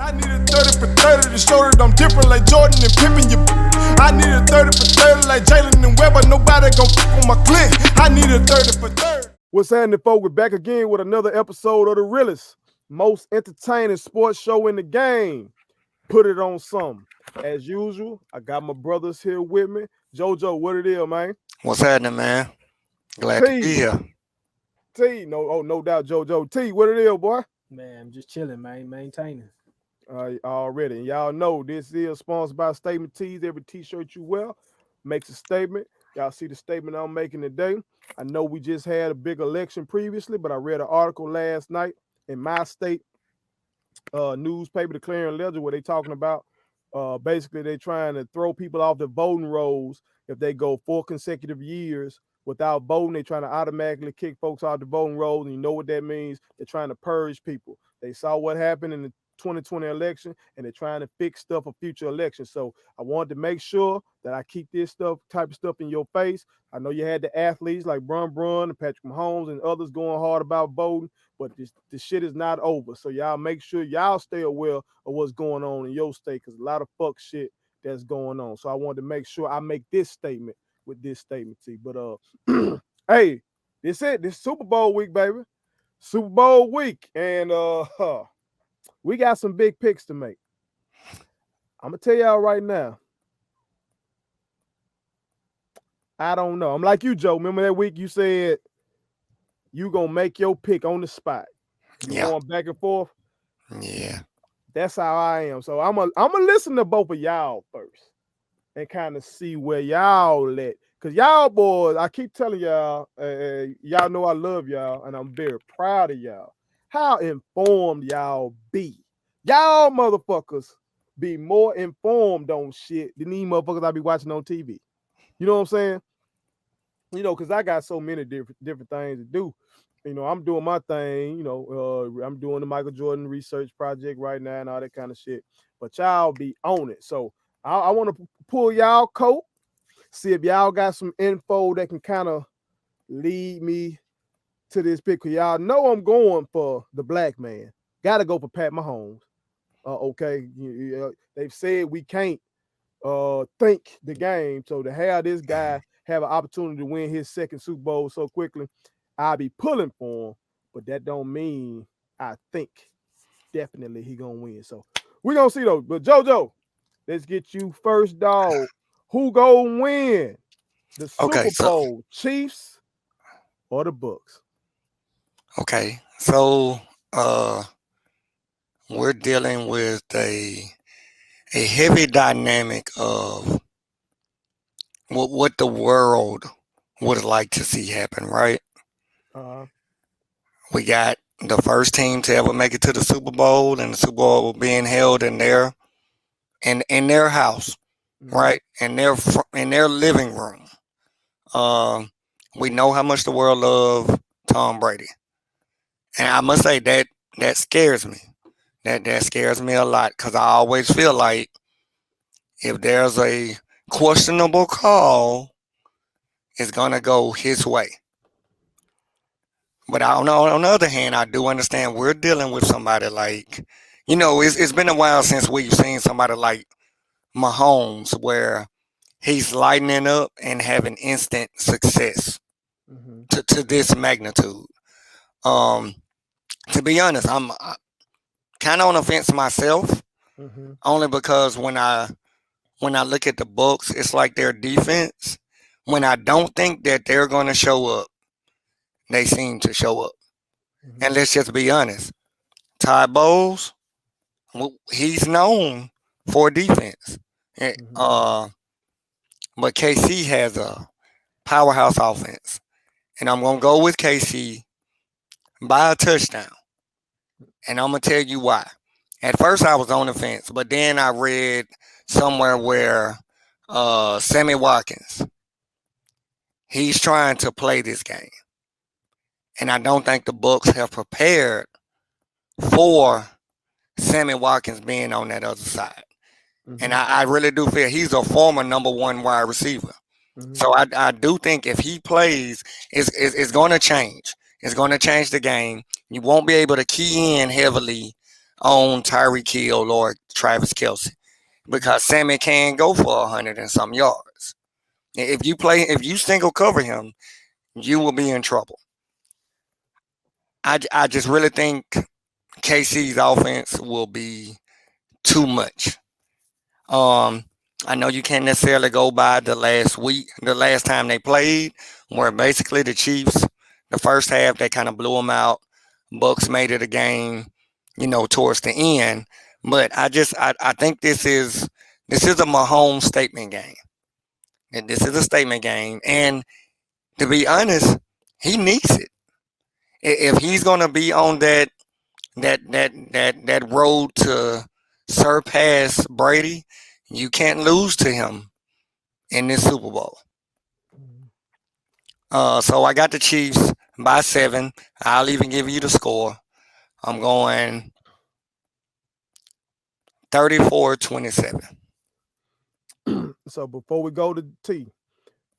I need a 30 for 30 to show that I'm different like Jordan and Pippen. I need a 30 for 30 like Jalen and Webber. Nobody gon' fuck on my click. I need a 30 for 30. What's happening, folks? We're back again with another episode of the realest, most entertaining sports show in the game. Put it on some. As usual, I got my brothers here with me. JoJo, what it is, man? What's happening, man? Glad to be here. T, no doubt, JoJo. T, what it is, boy? Man, I'm just chilling, man, maintaining. Already. And y'all know this is sponsored by Statement Tees. Every t-shirt you wear makes a statement. Y'all see the statement I'm making today. I know we just had a big election previously, but I read an article last night in my state newspaper, the Clarion Ledger, where they talking about basically they trying to throw people off the voting rolls if they go 4 consecutive years without voting. They trying to automatically kick folks off the voting rolls, and you know what that means. They're trying to purge people. They saw what happened in the 2020 election, and they're trying to fix stuff for future elections. So I wanted to make sure that I keep this type of stuff in your face. I know you had the athletes like Brun and Patrick Mahomes and others going hard about voting, but this shit is not over. So y'all make sure y'all stay aware of what's going on in your state, because a lot of fuck shit that's going on. So I wanted to make sure I make this statement with this statement, T. But hey, this Super Bowl week, baby. Super Bowl week, and we got some big picks to make. I'm going to tell y'all right now. I don't know. I'm like you, Joe. Remember that week you said you going to make your pick on the spot. You going back and forth? Yeah. That's how I am. So I'm gonna listen to both of y'all first and kind of see where y'all at. Because y'all boys, I keep telling y'all, y'all know I love y'all, and I'm very proud of y'all. How informed y'all be. Y'all motherfuckers be more informed on shit than these motherfuckers I be watching on TV. You know what I'm saying? You know, because I got so many different things to do. You know, I'm doing my thing. You know, I'm doing the Michael Jordan research project right now and all that kind of shit. But y'all be on it. So I want to pull y'all coat, see if y'all got some info that can kind of lead me to this pick. Cause y'all know I'm going for the black man. Got to go for Pat Mahomes. Okay, they've said we can't think the game. So to have this guy have an opportunity to win his second Super Bowl so quickly, I'll be pulling for him. But that don't mean I think definitely he gonna win. So we're gonna see though. But JoJo, let's get you first, dog. Who gonna win the Super Bowl, Chiefs or the Bucs? Okay, so we're dealing with a heavy dynamic of what the world would like to see happen, right? We got the first team to ever make it to the Super Bowl, and the Super Bowl being held in their house, right? In their living room. We know how much the world loves Tom Brady, and I must say that scares me. That scares me a lot, because I always feel like if there's a questionable call, it's gonna go his way. But on the other hand, I do understand we're dealing with somebody like, you know, it's been a while since we've seen somebody like Mahomes, where he's lightening up and having instant success to this magnitude. To be honest, I'm kind of on the fence myself, only because when I look at the Bucs, it's like their defense. When I don't think that they're going to show up, they seem to show up. And let's just be honest, Ty Bowles, he's known for defense. But KC has a powerhouse offense, and I'm going to go with KC by a touchdown. And I'm going to tell you why. At first, I was on the fence, but then I read somewhere where Sammy Watkins, he's trying to play this game. And I don't think the Bucs have prepared for Sammy Watkins being on that other side. And I really do feel he's a former number 1 wide receiver. So I do think if he plays, it's going to change. It's going to change the game. You won't be able to key in heavily on Tyreek Hill or Travis Kelce because Sammy can go for 100 and some yards. If you single cover him, you will be in trouble. I just really think KC's offense will be too much. Um, I know you can't necessarily go by the last time they played, where basically the Chiefs, the first half they kind of blew them out. Bucks made it a game, towards the end. But I think this is a Mahomes statement game. And this is a statement game, and to be honest, he needs it. If he's gonna be on that road to surpass Brady, you can't lose to him in this Super Bowl. So I got the Chiefs by 7. I'll even give you the score. I'm going 34-27. So before we go to T,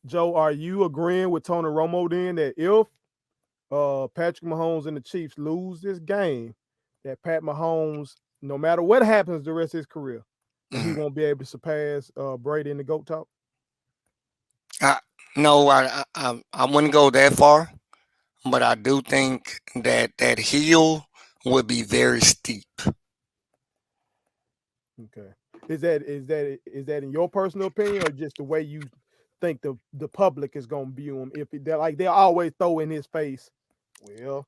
Joe, are you agreeing with Tony Romo then that if Patrick Mahomes and the Chiefs lose this game, that Pat Mahomes, no matter what happens the rest of his career, that he won't be able to surpass Brady in the GOAT talk? No, I wouldn't go that far, but I do think that hill would be very steep. Okay. Is that in your personal opinion, or just the way you think the public is gonna view him? If they're like they'll always throw in his face, well,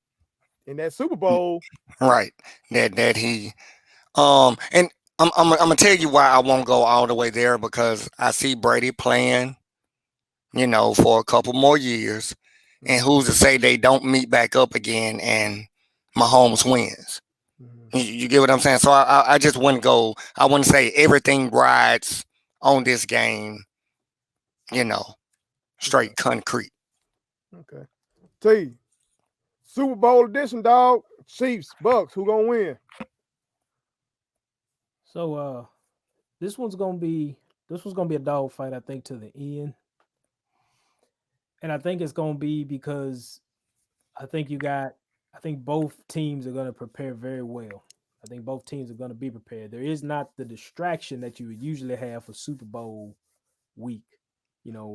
in that Super Bowl, Right. That he and I'm gonna tell you why I won't go all the way there because I see Brady playing, for a couple more years, and who's to say they don't meet back up again and Mahomes wins? You get what I'm saying? So I just wouldn't go. I wouldn't say everything rides on this game, you know, straight concrete. okay. T, Super Bowl edition, dog. Chiefs, Bucs, who gonna win? So this one's gonna be a dog fight, I think, to the end. And I think it's gonna be because I think both teams are gonna prepare very well. I think both teams are gonna be prepared. There is not the distraction that you would usually have for Super Bowl week.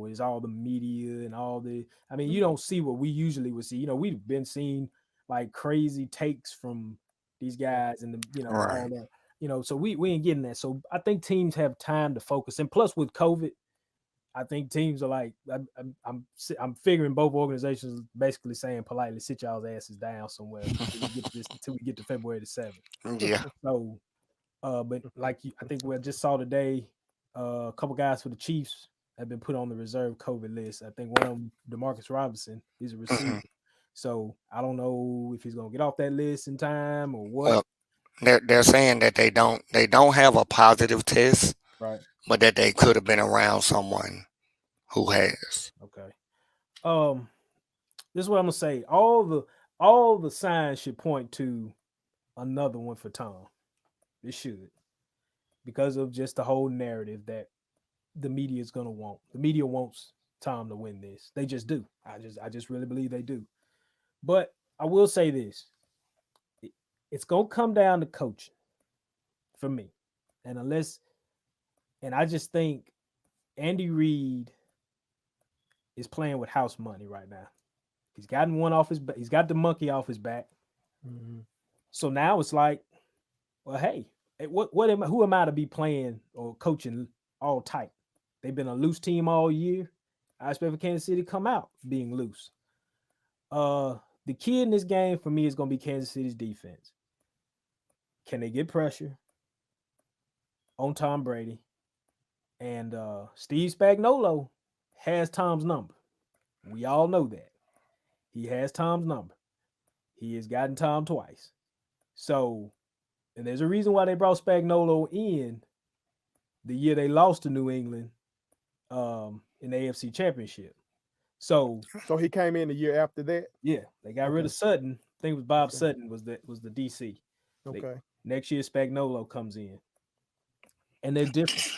Is all the media and all the. I mean, you don't see what we usually would see. We've been seeing like crazy takes from these guys and all Right. that. So we ain't getting that. So I think teams have time to focus. And plus with COVID, I think teams are like I'm figuring both organizations basically saying politely, sit y'all's asses down somewhere until we get to February the 7th. Yeah. So, but I think we just saw today, a couple guys for the Chiefs have been put on the reserve COVID list. I think one of them, Demarcus Robinson, he's a receiver. So I don't know if he's gonna get off that list in time or what. Well, they're saying that they don't have a positive test, Right. but that they could have been around someone who has. Okay. This is what I'm gonna say. All the signs should point to another one for Tom. It should, because of just the whole narrative that the media is gonna want. The media wants Tom to win this. They just do. I just really believe they do. But I will say this: it's gonna come down to coaching for me, and I just think Andy Reid is playing with house money right now. He's gotten one off his back. He's got the monkey off his back. So now it's like, well, hey, who am I to be playing or coaching all tight? They've been a loose team all year. I expect for Kansas City to come out being loose. The key in this game for me is going to be Kansas City's defense. Can they get pressure on Tom Brady? And Steve Spagnuolo has Tom's number. We all know that. He has Tom's number. He has gotten Tom twice. So, and there's a reason why they brought Spagnuolo in the year they lost to New England in the AFC Championship. So he came in the year after that. Yeah, they got rid of Sutton. I think it was Bob Sutton was the DC. Okay. Next year Spagnuolo comes in, and they're different.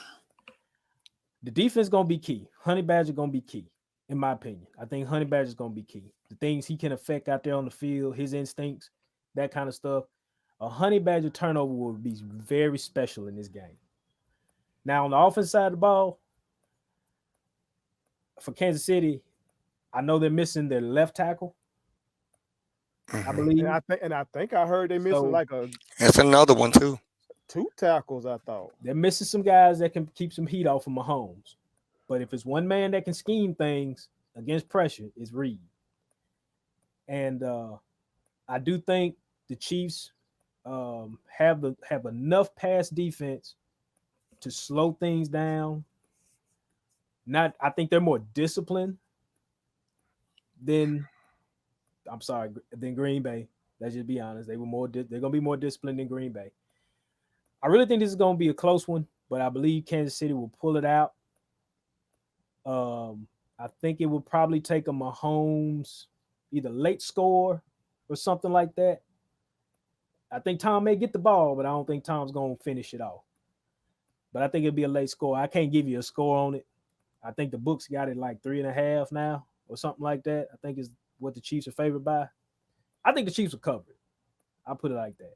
The defense gonna be key. Honey Badger gonna be key, in my opinion. I think Honey Badger's gonna be key. The things he can affect out there on the field, his instincts, that kind of stuff. A honey badger turnover would be very special in this game. Now on the offense side of the ball, for Kansas City, I know they're missing their left tackle, I Hmm. And believe. I think I heard they missing So like a That's another one too. two tackles. I thought. they're missing some guys that can keep some heat off of Mahomes. But if it's one man that can scheme things against pressure, it's Reed. And I do think the Chiefs have enough pass defense to slow things down. Not, I think they're more disciplined than I'm sorry than Green Bay. Let's just be honest. They're gonna be more disciplined than Green Bay. I really think this is gonna be a close one, but I believe Kansas City will pull it out. I think it will probably take a Mahomes either late score or something like that. I think Tom may get the ball, but I don't think Tom's gonna finish it off. But I think it'll be a late score. I can't give you a score on it. I think the books got it like 3.5 now or something like that. I think is what the Chiefs are favored by. I think the Chiefs will cover it. I'll put it like that.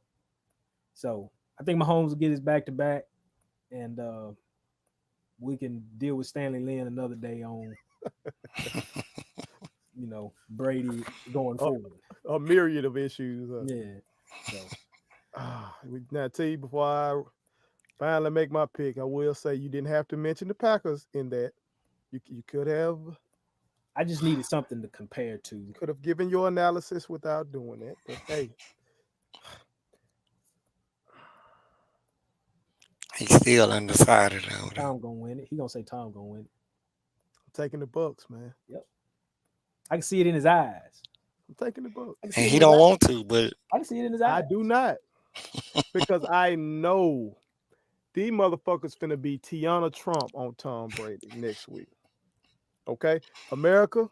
So I think Mahomes will get his back to back, and we can deal with Stanley Lynn another day on Brady going A, forward. a myriad of issues. Yeah. So Now, tell you before I finally make my pick, I will say you didn't have to mention the Packers in that. You I just needed something to compare to. could have given your analysis without doing that. But hey, He's still undecided though. Tom gonna win it. He gonna say Tom gonna win it. I'm taking the Bucks, man. Yep. I can see it in his eyes. I'm taking the Bucks. I can see And it he in his don't eyes. want to, but I can see it in his I eyes. do not because I know these motherfuckers finna be Tiana Trump on Tom Brady next week. Okay, America,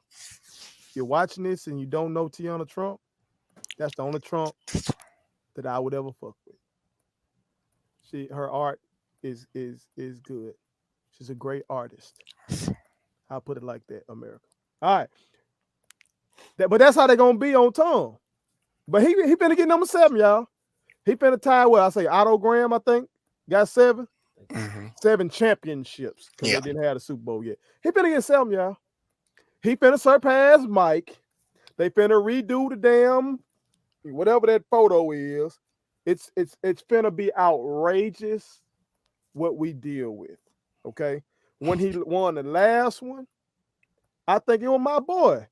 you're watching this and you don't know Tiana Trump. That's the only Trump that I would ever fuck with. Her art is good. She's a great artist. I'll put it like that, America. All right. But that's how they're gonna be on Tom. But he finna get number 7, y'all. He finna tie what I say Otto Graham, I think. Got 7. hmm 7 championships because yeah, they didn't have the Super Bowl yet. He finna get 7, y'all. He finna surpass Mike. They finna redo the damn whatever that photo is. It's finna be outrageous what we deal with. Okay. When he won the last one, I think it was my boy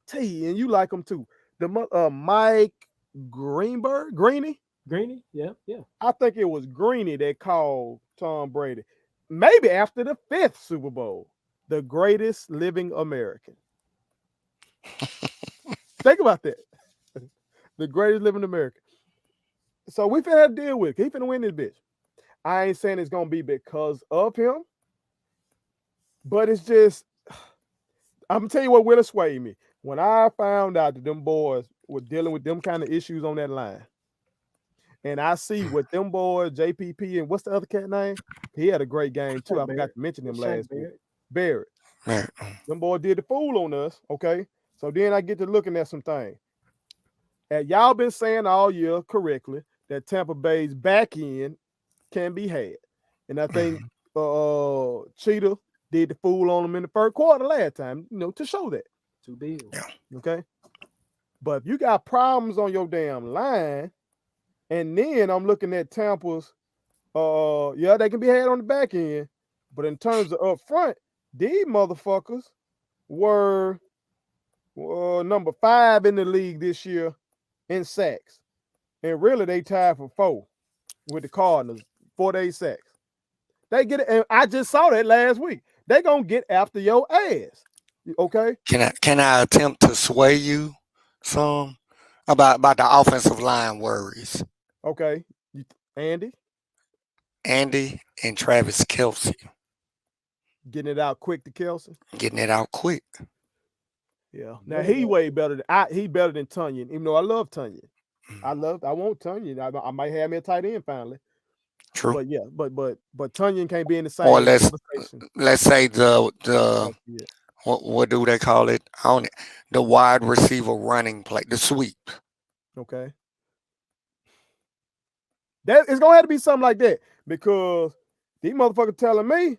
T, and you like him too. The Mike Greeny. Greeny? Yeah, yeah. I think it was Greeny that called Tom Brady, maybe after the 5th Super Bowl, the greatest living American. Think about that. The greatest living American. So we finna have to deal with it. He finna win this bitch. I ain't saying it's gonna be because of him, but it's just I'm gonna tell you what will sway me. When I found out that them boys were dealing with them kind of issues on that line, and I see what them boys, JPP, and what's the other cat name? He had a great game too. I forgot to mention him last week. Barrett. man. Them boys did the fool on us. Okay. So then I get to looking at some things. And y'all been saying all year correctly that Tampa Bay's back end can be had. And I think Cheetah did the fool on them in the first quarter last time, to show that. 2 bills. Yeah. Okay. But if you got problems on your damn line, and then I'm looking at Tampa's, yeah, they can be had on the back end. But in terms of up front, these motherfuckers were number 5 in the league this year in sacks. And really, they tied for 4 with the Cardinals, 4 days sacks. They get it, and I just saw that last week. They gonna get after your ass. Okay? Can I attempt to sway you some about the offensive line worries? Okay. Andy, Andy and Travis Kelsey getting it out quick to Kelce. getting it out quick. Yeah. Now he way better than he better than Tunyon, even though I love Tunyon. I want Tunyon. I might have me a tight end finally. True. But yeah, but Tunyon can't be in the same Or conversation. let's say the Yeah. what do they call it? On it, the wide receiver running play, the sweep. Okay. That it's gonna have to be something like that because these motherfuckers telling me,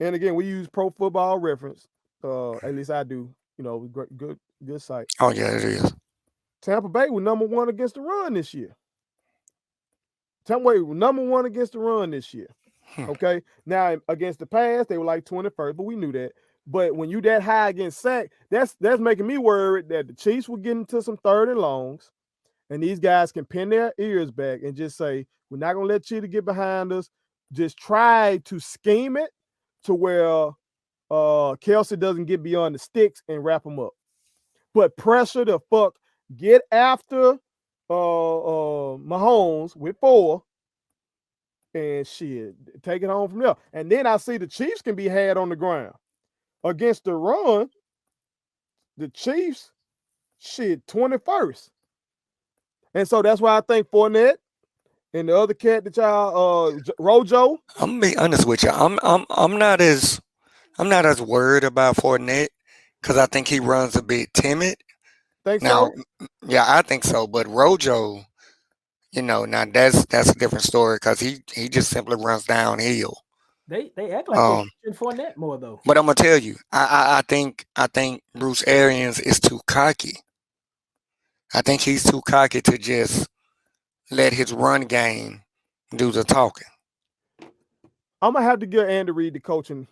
and again, we use Pro Football Reference. At least I do. You know, good site. Oh yeah, it is. Tampa Bay was number one against the run this year. Tampa Bay was number one against the run this year. Okay. Now against the pass, they were like 21st, but we knew that. But when you that high against sack, that's making me worried that the Chiefs will get into some third and longs, and these guys can pin their ears back and just say, "We're not gonna let Cheetah get behind us." Just try to scheme it to where Kelsey doesn't get beyond the sticks and wrap them up. But pressure the fuck, get after Mahomes with 4 and shit, take it home from there. And then I see the Chiefs can be had on the ground. Against the run, the Chiefs, shit, 21st. And so that's why I think Fournette and the other cat that y'all, Rojo. I'm gonna be honest with you. I'm not as worried about Fournette because I think he runs a bit timid. Think Now, so? yeah, I think so. But Rojo, now that's a different story because he just simply runs downhill. They act like they're pushing Fournette more though. But I'm gonna tell you, I think Bruce Arians is too cocky. I think he's too cocky to just let his run game do the talking. I'm gonna have to give Andy Reid the coaching.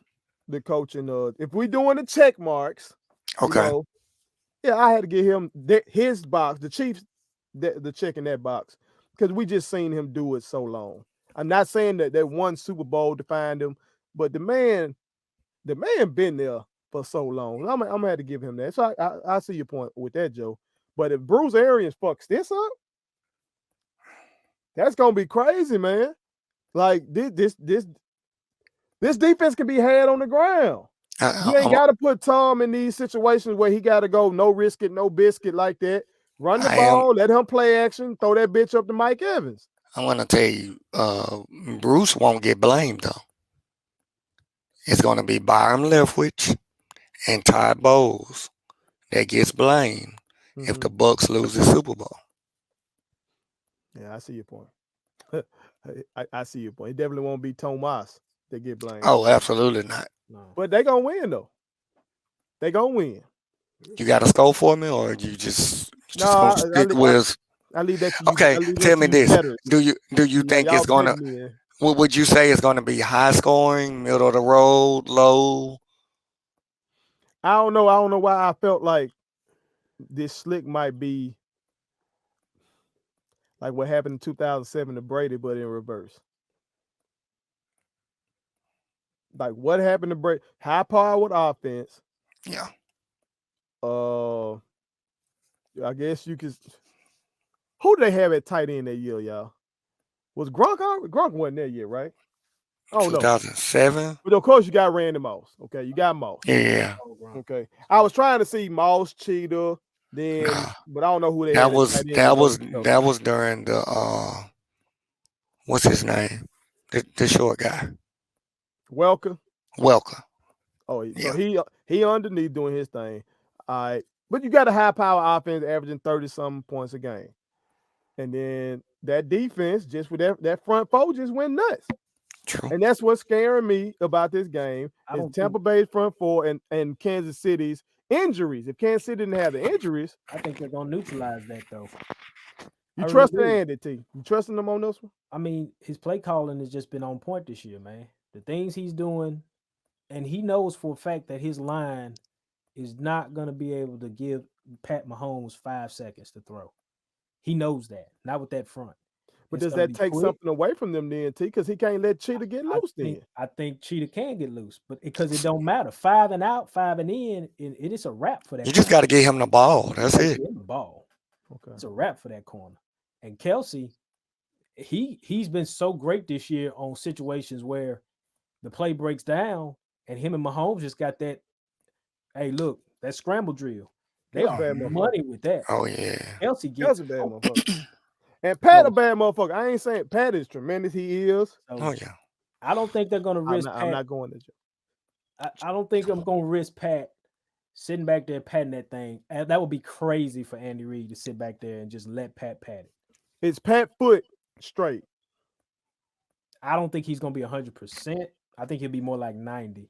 If we doing the check marks, Okay. Yeah, I had to give him his box, the Chiefs, the check in that box, because we just seen him do it so long. I'm not saying that one Super Bowl defined him, but the man been there for so long. I'm gonna have to give him that. So I see your point with that, Joe. But if Bruce Arians fucks this up, that's gonna be crazy, man. Like this defense can be had on the ground. You ain't got to put Tom in these situations where he got to go no risk it, no biscuit like that. Run the ball, let him play action, throw that bitch up to Mike Evans. I'm gonna tell you, Bruce won't get blamed though. It's gonna be Byron Leftwich and Todd Bowles that gets blamed if the Bucs lose the Super Bowl. Yeah, I see your point. I see your point. It definitely won't be Tomas that get blamed. Oh, absolutely not. No. But they gonna win though. They gonna win. You got a score for me, or you just No, gonna stick with? I leave that to you. Okay, tell me this: Do you think it's gonna? Me, What would you say is gonna be high scoring, middle of the road, low? I don't know. I don't know why I felt like this slick might be like what happened in 2007 to Brady, but in reverse. Like what happened to Brady? High powered offense. Yeah. I guess you could. Who did they have at tight end that year, y'all? Was Gronk on? Gronk wasn't that year, right? Oh 2007. But of course you got Randy Moss. Okay, you got Moss. Yeah. Okay. I was trying to see Moss, Cheetah, then, but I don't know who they That had. was during the what's his name? The short guy. Welker. Oh yeah. So he underneath doing his thing. All right. But you got a high power offense averaging 30-something points a game. And then that defense, just with that front four, just went nuts. True. And that's what's scaring me about this game is Tampa Bay's front four and Kansas City's injuries. If Kansas City didn't have the injuries, I think they're gonna neutralize that though. You trust Andy T? You trusting him on this one? I mean, his play calling has just been on point this year, man. The things he's doing, and he knows for a fact that his line is not gonna be able to give Pat Mahomes 5 seconds to throw. He knows that, not with that front. But does that take something away from them then, T? Because he can't let Cheetah get loose then. I think Cheetah can get loose, but because it don't matter. 5 and out, 5 and in, it is a wrap for that. You just got to get him the ball. That's it. Get him the ball. Okay. It's a wrap for that corner. And Kelsey, he's been so great this year on situations where the play breaks down and him and Mahomes just got that, hey, look, that scramble drill. They are money with that. Oh, yeah. Kelsey gets a bad motherfucker. And Pat a bad motherfucker. I ain't saying Pat is tremendous. He is. Oh, yeah. I don't think they're going to risk I'm not going to. I don't think I'm going to risk Pat sitting back there patting that thing. That would be crazy for Andy Reid to sit back there and just let Pat pat it. Is Pat foot straight? I don't think he's gonna be 100%. I think he'll be more like 90.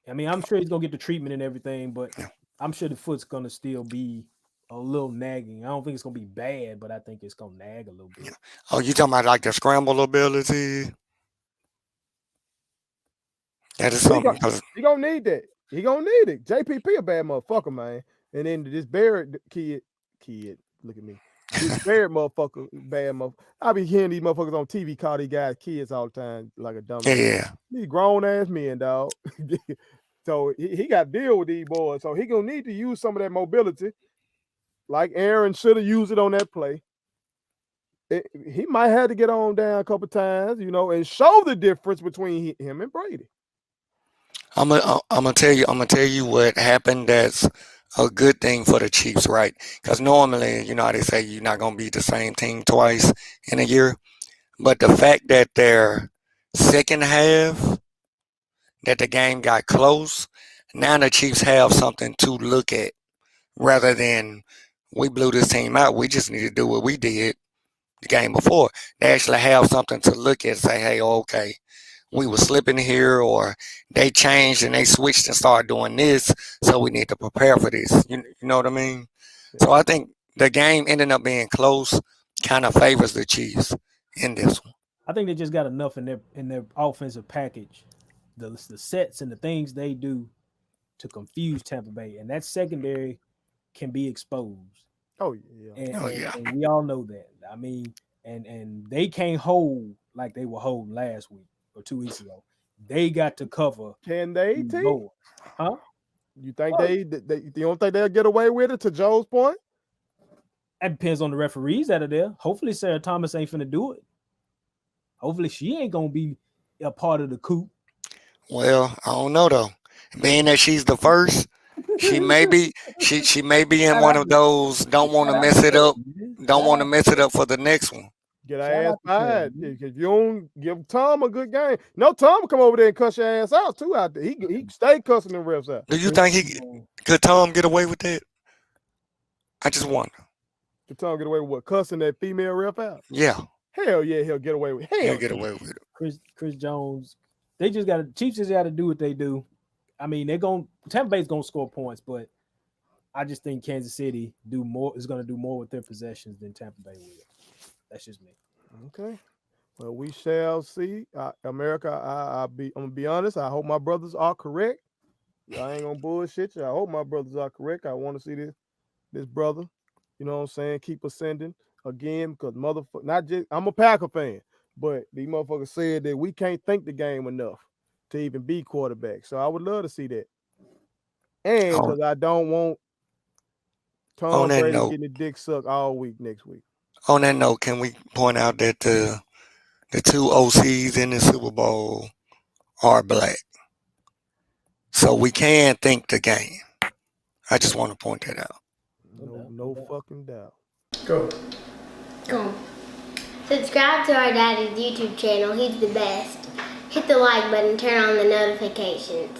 I mean, I'm sure he's gonna get the treatment and everything, but Yeah. I'm sure the foot's gonna still be a little nagging. I don't think it's gonna be bad, but I think it's gonna nag a little bit. Oh, you talking about like the scramble ability? That is He something. gon' 'Cause he gonna need that. He gonna need it. JPP a bad motherfucker, man. And then this Barrett kid, look at me. This Barrett motherfucker, bad motherfucker. I be hearing these motherfuckers on TV call these guys kids all the time, like a dumbass. yeah, These grown ass men, dog. So he got to deal with these boys. So he gonna need to use some of that mobility, like Aaron should have used it on that play. He might have to get on down a couple times, and show the difference between him and Brady. I'm gonna tell you. I'm gonna tell you what happened. That's a good thing for the Chiefs, right? Because normally, you know how they say you're not gonna beat the same team twice in a year. But the fact that their second half, that the game got close, now the Chiefs have something to look at rather than we blew this team out. We just need to do what we did the game before. They actually have something to look at. Say, hey, okay, we were slipping here, or they changed and they switched and started doing this, so we need to prepare for this. You know what I mean? Yeah. So I think the game ending up being close kind of favors the Chiefs in this one. I think they just got enough in their offensive package, the sets and the things they do to confuse Tampa Bay, and that secondary can be exposed. Oh yeah. And, Oh and, yeah. and we all know that. I mean, and they can't hold like they were holding last week or 2 weeks ago. They got to cover Can they, these T? boys. Huh? You think Well, you don't think they'll get away with it? To Joe's point, that depends on the referees that are there. Hopefully, Sarah Thomas ain't finna do it. Hopefully, she ain't gonna be a part of the coup. Well, I don't know though. Being that she's the first, she may be in Shout one out of to those don't want to shout out to mess it up, Sarah, man. don't want to mess it up for the next one. get our Shout ass out to Sarah, fired. man. If you don't give Tom a good game, no, Tom will come over there and cuss your ass out too. Out there, he stay cussing the refs out. Do you Chris, think he could Tom get away with that? I just wonder. Can Tom get away with what? Cussing that female ref out? Yeah, Hell yeah, he'll get away with. he'll Hell get yeah. away with it. Chris Jones, they just got to Chiefs just got to do what they do. I mean, Tampa Bay's gonna score points, but I just think Kansas City is gonna do more with their possessions than Tampa Bay will. That's just me. Okay. Well, we shall see. America, I'm gonna be honest. I hope my brothers are correct. I ain't gonna bullshit you. I hope my brothers are correct. I want to see this brother. You know what I'm saying? Keep ascending again because motherfucker. Not just I'm a Packer fan, but these motherfuckers said that we can't think the game enough to even be quarterback. So I would love to see that. And On, because I don't want on Tom that Brady note, getting his dick sucked all week next week. can we point out that the two OCs in the Super Bowl are black, so we can think the game. I just want to point that out. No fucking doubt. Go. Go. Subscribe to our daddy's YouTube channel. He's the best. Hit the like button, turn on the notifications.